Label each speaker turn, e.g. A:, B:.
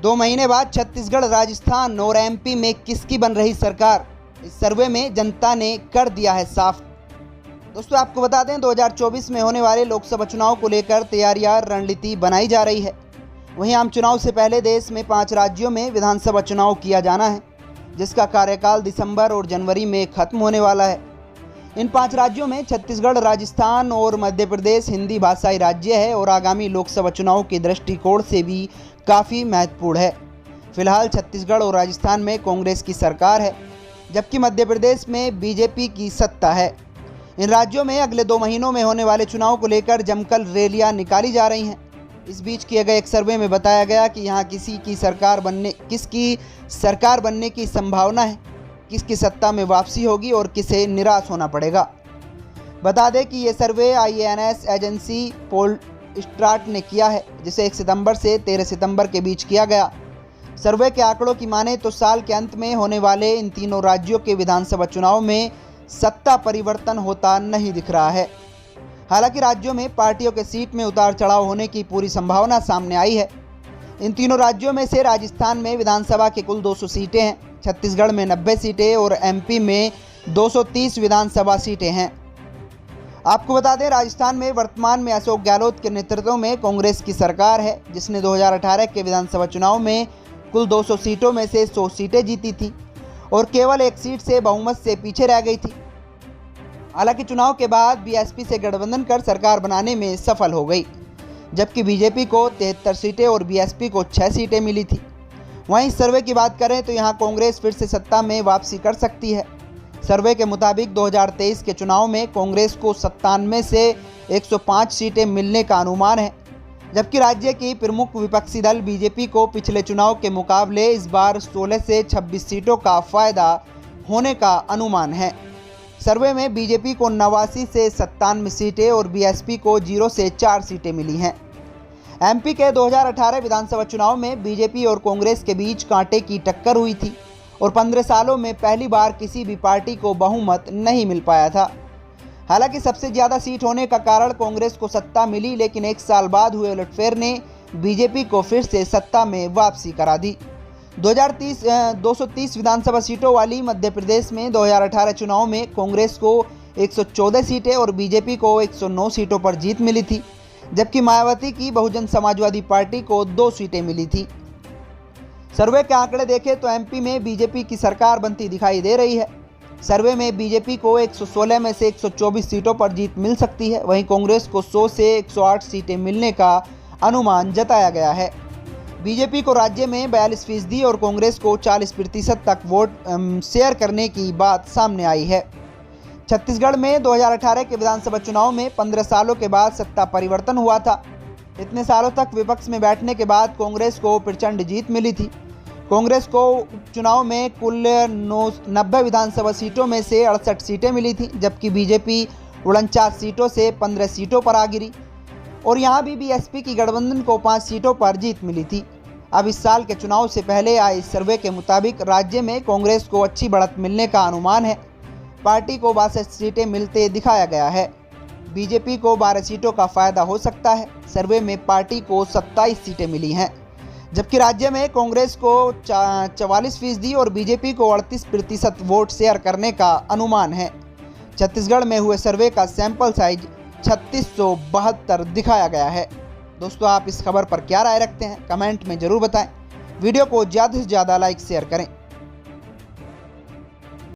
A: 2 महीने बाद छत्तीसगढ़, राजस्थान और एमपी में किसकी बन रही सरकार, इस सर्वे में जनता ने कर दिया है साफ। दोस्तों आपको बता दें 2024 में होने वाले लोकसभा चुनाव को लेकर तैयारियां, रणनीति बनाई जा रही है। वहीं आम चुनाव से पहले देश में 5 राज्यों में विधानसभा चुनाव किया जाना है, जिसका कार्यकाल दिसंबर और जनवरी में खत्म होने वाला है। इन 5 राज्यों में छत्तीसगढ़, राजस्थान और मध्य प्रदेश हिंदी भाषाई राज्य है और आगामी लोकसभा चुनाव के दृष्टिकोण से भी काफ़ी महत्वपूर्ण है। फिलहाल छत्तीसगढ़ और राजस्थान में कांग्रेस की सरकार है, जबकि मध्य प्रदेश में बीजेपी की सत्ता है। इन राज्यों में अगले 2 महीनों में होने वाले चुनाव को लेकर जमकर रैलियां निकाली जा रही हैं। इस बीच किए गए एक सर्वे में बताया गया कि यहाँ किसकी सरकार बनने की संभावना है, किसकी सत्ता में वापसी होगी और किसे निराश होना पड़ेगा। बता दें कि ये सर्वे IANS एजेंसी पोलस्टाट ने किया है, जिसे 1 सितंबर से 13 सितंबर के बीच किया गया। सर्वे के आंकड़ों की माने तो साल के अंत में होने वाले इन तीनों राज्यों के विधानसभा चुनाव में सत्ता परिवर्तन होता नहीं दिख रहा है। हालांकि राज्यों में पार्टियों के सीट में उतार चढ़ाव होने की पूरी संभावना सामने आई है। इन तीनों राज्यों में से राजस्थान में विधानसभा की कुल 200 सीटें हैं, छत्तीसगढ़ में 90 सीटें और MP में 230 विधानसभा सीटें हैं। आपको बता दें राजस्थान में वर्तमान में अशोक गहलोत के नेतृत्व में कांग्रेस की सरकार है, जिसने 2018 के विधानसभा चुनाव में कुल 200 सीटों में से 100 सीटें जीती थी और केवल 1 सीट से बहुमत से पीछे रह गई थी। हालांकि चुनाव के बाद BSP से गठबंधन कर सरकार बनाने में सफल हो गई, जबकि बीजेपी को 73 सीटें और BSP को 6 सीटें मिली थी। वहीं सर्वे की बात करें तो यहां कांग्रेस फिर से सत्ता में वापसी कर सकती है। सर्वे के मुताबिक 2023 के चुनाव में कांग्रेस को 97 से 105 सीटें मिलने का अनुमान है, जबकि राज्य की प्रमुख विपक्षी दल बीजेपी को पिछले चुनाव के मुकाबले इस बार 16 से 26 सीटों का फायदा होने का अनुमान है। सर्वे में बीजेपी को 89 से 97 सीटें और BSP को 0 से 4 सीटें मिली हैं। MP के 2018 विधानसभा चुनाव में बीजेपी और कांग्रेस के बीच कांटे की टक्कर हुई थी और 15 सालों में पहली बार किसी भी पार्टी को बहुमत नहीं मिल पाया था। हालांकि सबसे ज़्यादा सीट होने का कारण कांग्रेस को सत्ता मिली, लेकिन 1 साल बाद हुए उलटफेर ने बीजेपी को फिर से सत्ता में वापसी करा दी। 230 विधानसभा सीटों वाली मध्य प्रदेश में 2018 चुनाव में कांग्रेस को 114 सीटें और बीजेपी को 109 सीटों पर जीत मिली थी, जबकि मायावती की बहुजन समाजवादी पार्टी को 2 सीटें मिली थी। सर्वे के आंकड़े देखें तो MP में बीजेपी की सरकार बनती दिखाई दे रही है। सर्वे में बीजेपी को 116 में से 124 सीटों पर जीत मिल सकती है, वहीं कांग्रेस को 100 से 108 सीटें मिलने का अनुमान जताया गया है। बीजेपी को राज्य में 42% और कांग्रेस को 40% तक वोट शेयर करने की बात सामने आई है। छत्तीसगढ़ में 2018 के विधानसभा चुनाव में 15 सालों के बाद सत्ता परिवर्तन हुआ था। इतने सालों तक विपक्ष में बैठने के बाद कांग्रेस को प्रचंड जीत मिली थी। कांग्रेस को उपचुनाव में कुल 90 विधानसभा सीटों में से 68 सीटें मिली थी, जबकि बीजेपी 49 सीटों से 15 सीटों पर आ गिरी और यहाँ भी BSP की गठबंधन को 5 सीटों पर जीत मिली थी। अब इस साल के चुनाव से पहले आए सर्वे के मुताबिक राज्य में कांग्रेस को अच्छी बढ़त मिलने का अनुमान है। पार्टी को 62 सीटें मिलते दिखाया गया है। बीजेपी को 12 सीटों का फायदा हो सकता है। सर्वे में पार्टी को 27 सीटें मिली हैं, जबकि राज्य में कांग्रेस को 44% और बीजेपी को 38% वोट शेयर करने का अनुमान है। छत्तीसगढ़ में हुए सर्वे का सैंपल साइज 3672 दिखाया गया है। दोस्तों आप इस खबर पर क्या राय रखते हैं, कमेंट में ज़रूर बताएं। वीडियो को ज़्यादा से ज़्यादा लाइक शेयर करें।